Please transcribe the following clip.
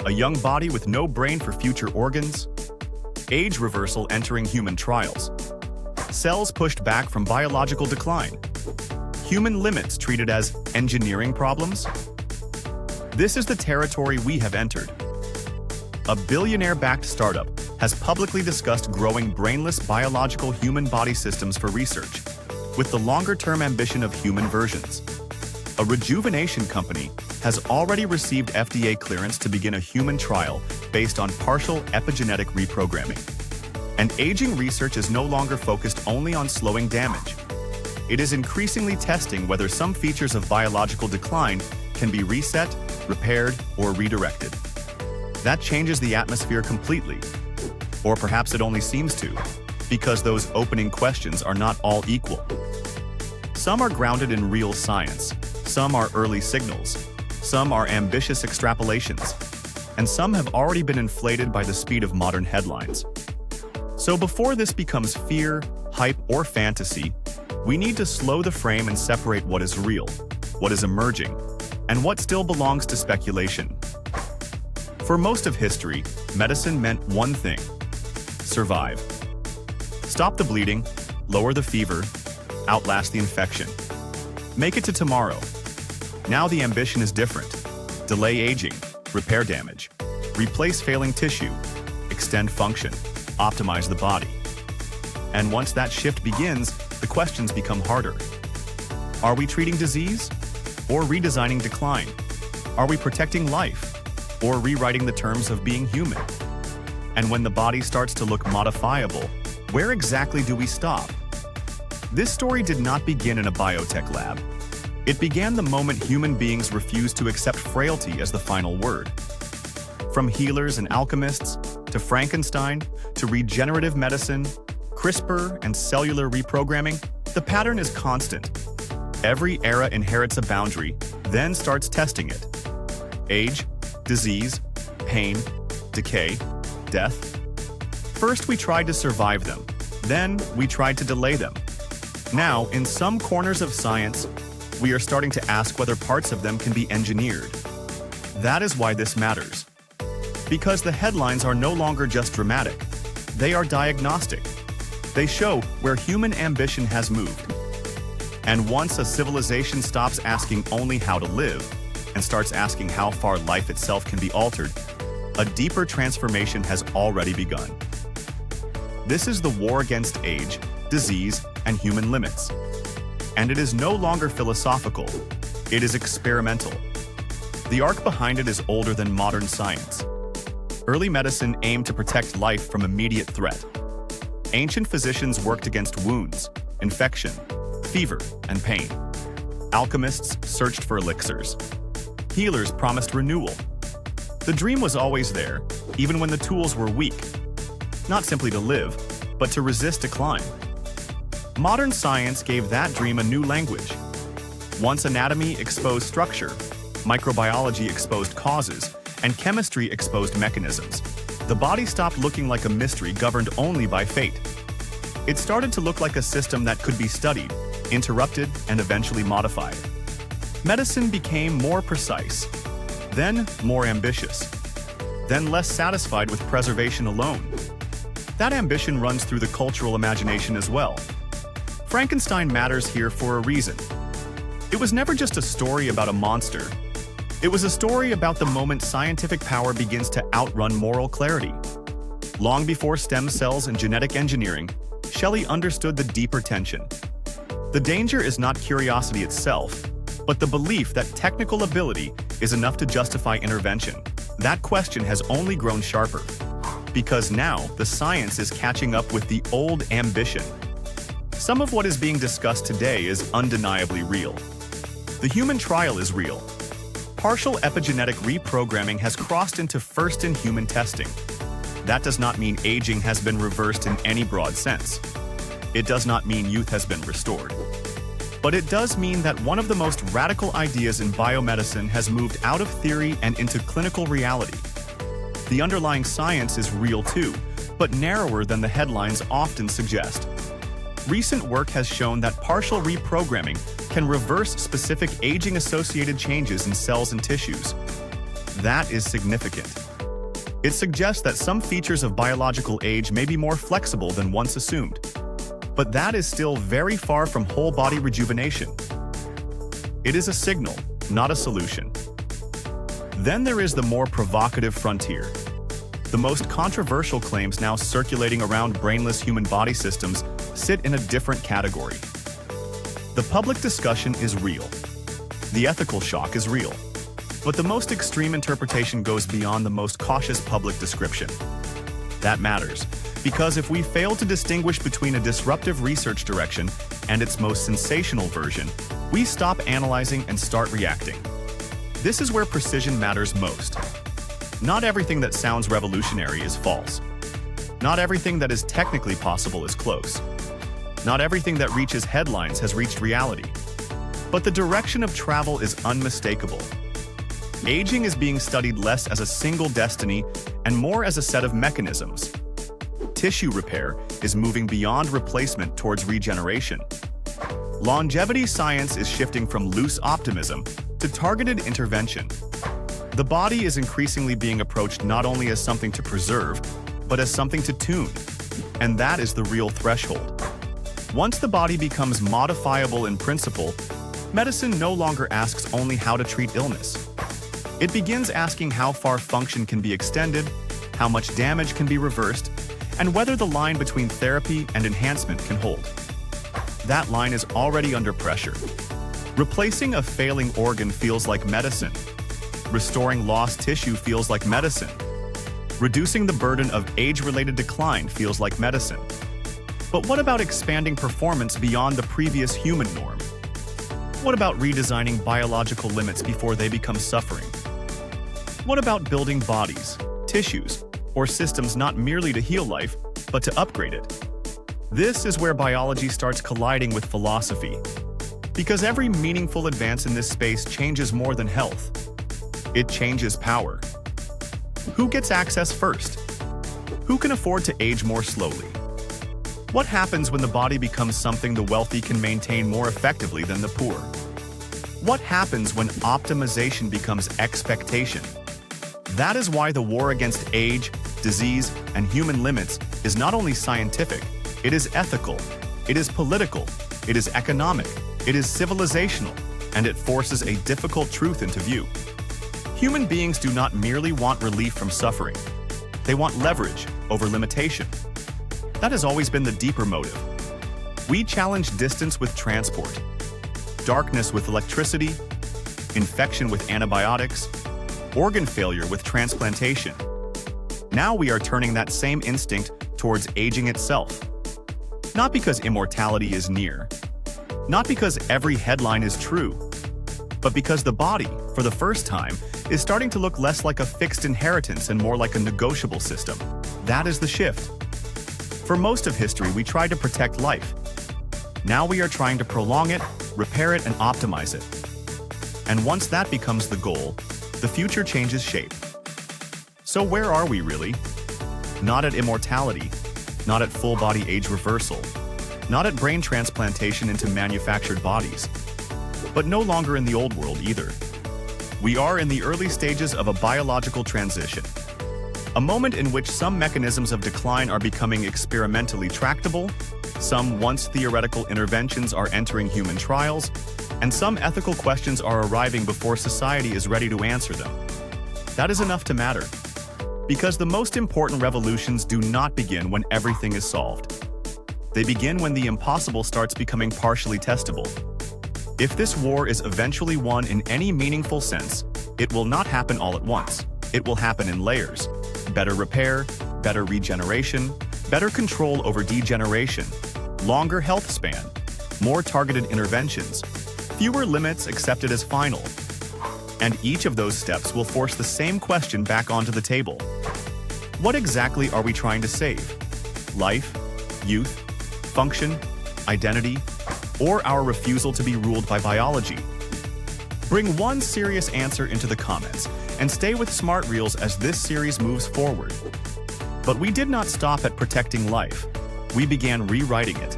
A young body with no brain for future organs. Age reversal entering human trials. Cells pushed back from biological decline. Human limits treated as engineering problems. This is the territory we have entered. A billionaire-backed startup has publicly discussed growing brainless biological human body systems for research, with the longer-term ambition of human versions. A rejuvenation company has already received FDA clearance to begin a human trial based on partial epigenetic reprogramming. And aging research is no longer focused only on slowing damage. It is increasingly testing whether some features of biological decline can be reset, repaired, or redirected. That changes the atmosphere completely. Or perhaps it only seems to, because those opening questions are not all equal. Some are grounded in real science, some are early signals, some are ambitious extrapolations, and some have already been inflated by the speed of modern headlines. So before this becomes fear, hype, or fantasy, we need to slow the frame and separate what is real, what is emerging, and what still belongs to speculation. For most of history, medicine meant one thing: survive. Stop the bleeding, lower the fever, outlast the infection. Make it to tomorrow. Now the ambition is different. Delay aging, repair damage, replace failing tissue, extend function, optimize the body. And once that shift begins, the questions become harder. Are we treating disease or redesigning decline? Are we protecting life or rewriting the terms of being human? And when the body starts to look modifiable, where exactly do we stop? This story did not begin in a biotech lab. It began the moment human beings refused to accept frailty as the final word. From healers and alchemists, to Frankenstein, to regenerative medicine, CRISPR and cellular reprogramming, the pattern is constant. Every era inherits a boundary, then starts testing it. Age, disease, pain, decay, death. First we tried to survive them, then we tried to delay them. Now, in some corners of science, we are starting to ask whether parts of them can be engineered. That is why this matters. Because the headlines are no longer just dramatic, they are diagnostic. They show where human ambition has moved. And once a civilization stops asking only how to live and starts asking how far life itself can be altered, a deeper transformation has already begun. This is the war against age, disease, and human limits. And it is no longer philosophical, it is experimental. The arc behind it is older than modern science. Early medicine aimed to protect life from immediate threat. Ancient physicians worked against wounds, infection, fever, and pain. Alchemists searched for elixirs. Healers promised renewal. The dream was always there, even when the tools were weak. Not simply to live, but to resist decline. Modern science gave that dream a new language. Once anatomy exposed structure, microbiology exposed causes, and chemistry exposed mechanisms, the body stopped looking like a mystery governed only by fate. It started to look like a system that could be studied, interrupted, and eventually modified. Medicine became more precise, then more ambitious, then less satisfied with preservation alone. That ambition runs through the cultural imagination as well. Frankenstein matters here for a reason. It was never just a story about a monster. It was a story about the moment scientific power begins to outrun moral clarity. Long before stem cells and genetic engineering, Shelley understood the deeper tension. The danger is not curiosity itself, but the belief that technical ability is enough to justify intervention. That question has only grown sharper, because now the science is catching up with the old ambition. Some of what is being discussed today is undeniably real. The human trial is real. Partial epigenetic reprogramming has crossed into first-in-human testing. That does not mean aging has been reversed in any broad sense. It does not mean youth has been restored. But it does mean that one of the most radical ideas in biomedicine has moved out of theory and into clinical reality. The underlying science is real too, but narrower than the headlines often suggest. Recent work has shown that partial reprogramming can reverse specific aging-associated changes in cells and tissues. That is significant. It suggests that some features of biological age may be more flexible than once assumed. But that is still very far from whole-body rejuvenation. It is a signal, not a solution. Then there is the more provocative frontier. The most controversial claims now circulating around brainless human body systems sit in a different category. The public discussion is real. The ethical shock is real. But the most extreme interpretation goes beyond the most cautious public description. That matters, because if we fail to distinguish between a disruptive research direction and its most sensational version, we stop analyzing and start reacting. This is where precision matters most. Not everything that sounds revolutionary is false. Not everything that is technically possible is close. Not everything that reaches headlines has reached reality. But the direction of travel is unmistakable. Aging is being studied less as a single destiny and more as a set of mechanisms. Tissue repair is moving beyond replacement towards regeneration. Longevity science is shifting from loose optimism to targeted intervention. The body is increasingly being approached not only as something to preserve, but as something to tune. And that is the real threshold. Once the body becomes modifiable in principle, medicine no longer asks only how to treat illness. It begins asking how far function can be extended, how much damage can be reversed, and whether the line between therapy and enhancement can hold. That line is already under pressure. Replacing a failing organ feels like medicine. Restoring lost tissue feels like medicine. Reducing the burden of age-related decline feels like medicine. But what about expanding performance beyond the previous human norm? What about redesigning biological limits before they become suffering? What about building bodies, tissues, or systems not merely to heal life, but to upgrade it? This is where biology starts colliding with philosophy. Because every meaningful advance in this space changes more than health. It changes power. Who gets access first? Who can afford to age more slowly? What happens when the body becomes something the wealthy can maintain more effectively than the poor? What happens when optimization becomes expectation? That is why the war against age, disease, and human limits is not only scientific, it is ethical, it is political, it is economic, it is civilizational, and it forces a difficult truth into view. Human beings do not merely want relief from suffering. They want leverage over limitation. That has always been the deeper motive. We challenge distance with transport, darkness with electricity, infection with antibiotics, organ failure with transplantation. Now we are turning that same instinct towards aging itself. Not because immortality is near, not because every headline is true, but because the body, for the first time, is starting to look less like a fixed inheritance and more like a negotiable system. That is the shift. For most of history, we tried to protect life. Now we are trying to prolong it, repair it, and optimize it. And once that becomes the goal, the future changes shape. So where are we really? Not at immortality, not at full-body age reversal, not at brain transplantation into manufactured bodies, but no longer in the old world either. We are in the early stages of a biological transition, a moment in which some mechanisms of decline are becoming experimentally tractable, some once theoretical interventions are entering human trials, and some ethical questions are arriving before society is ready to answer them. That is enough to matter. Because the most important revolutions do not begin when everything is solved. They begin when the impossible starts becoming partially testable. If this war is eventually won in any meaningful sense, it will not happen all at once. It will happen in layers. Better repair, better regeneration, better control over degeneration, longer health span, more targeted interventions, fewer limits accepted as final. And each of those steps will force the same question back onto the table. What exactly are we trying to save? Life, youth, function, identity, or our refusal to be ruled by biology? Bring one serious answer into the comments and stay with Smart Reels as this series moves forward. But we did not stop at protecting life. We began rewriting it.